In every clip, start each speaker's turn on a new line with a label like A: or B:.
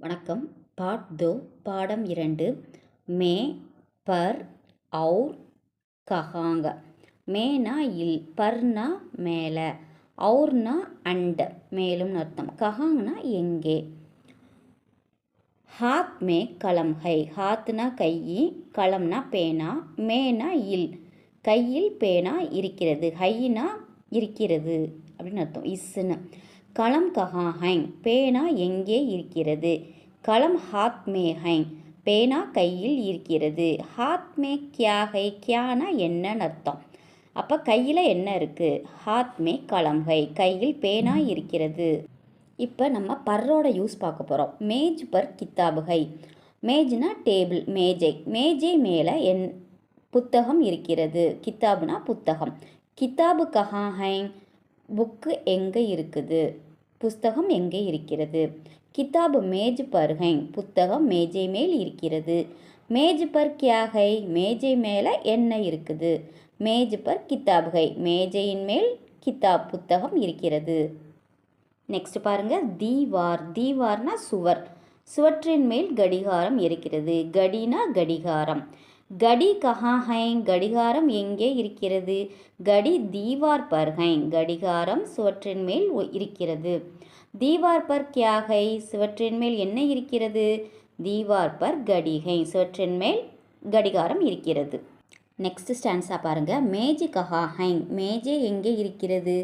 A: வணக்கம். பார்ட் தோ பாடம் 2 மே பர் அவுர் கஹாங்க. மேனா இல், பர்னா மேலே, அவுர்னா அண்ட் மேலும் அர்த்தம், கஹாங்னா எங்கே. ஹாத் மே கலம் ஹை, ஹாத்னா கை, கலம்னா பேனா, மேனா இல் கையில் பேனா இருக்கிறது, ஹைனா இருக்கிறது அப்படின்னு அர்த்தம், இஸ்ஸுன்னு. கலம் கஹா ஹைங் பேனா எங்கே இருக்கிறது, கலம் ஹாத் மே ஹைங் பேனா கையில் இருக்கிறது. ஹாத் மே கியா ஹை, கியானா என்னன்னு அர்த்தம். அப்போ கையில் என்ன இருக்குது, ஹாத் மே கலம் ஹை கையில் பேனா இருக்கிறது. இப்போ நம்ம பர்ரோட யூஸ் பார்க்க போகிறோம். மேஜ் பர் கித்தாபு ஹை, மேஜ்னா டேபிள், மேஜை, மேஜை மேலே புத்தகம் இருக்கிறது. கித்தாபுனா புத்தகம். கித்தாபு கஹா ஹைங் புக்கு எங்கே இருக்குது, புஸ்தகம் எங்கே இருக்கிறது. கித்தாபு மேஜ் பர் ஹைங் புத்தகம் மேஜை மேல் இருக்கிறது. மேஜ் பர் கியா ஹை மேஜை மேலே என்ன இருக்குது. மேஜ் பர் கித்தாப் ஹை மேஜையின் மேல் கித்தாப் புத்தகம் இருக்கிறது. நெக்ஸ்ட் பாருங்க, தீவார், தீவார்னா சுவர், சுவற்றின் மேல் கடிகாரம் இருக்கிறது. கடினா கடிகாரம். கடி கஹா ஹைங் கடிகாரம் எங்கே இருக்கிறது. கடி தீவார் பர் ஹைங் கடிகாரம் சுவற்றின் மேல் இருக்கிறது. தீவார் பர் கியா ஹை சுவற்றின் மேல் என்ன இருக்கிறது. தீவார் பர் கடி ஹை சுவற்றின் மேல் கடிகாரம் இருக்கிறது. நெக்ஸ்ட் ஸ்டான்ஸா பாருங்க, மேஜ் கஹா ஹைங் மேஜை எங்கே இருக்கிறது.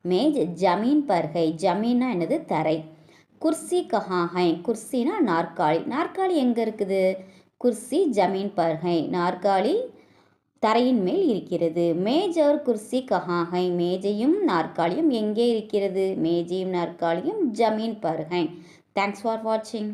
A: மேஜ் ஜமீன் பர் ஹை ஜமீனா என்னது தரை. குர்சி கஹா ஹை குர்சினா நாற்காலி, நாற்காலி எங்கே இருக்குது. குர்சி ஜமீன் பர் ஹை நாற்காலி தரையின் மேல் இருக்கிறது. மேஜ் और குர்சி கஹா ஹை மேஜையும் நாற்காலியும் எங்கே இருக்கிறது. மேஜையும் நாற்காலியும் ஜமீன் பர் ஹை. தேங்க்ஸ் ஃபார் வாட்சிங்.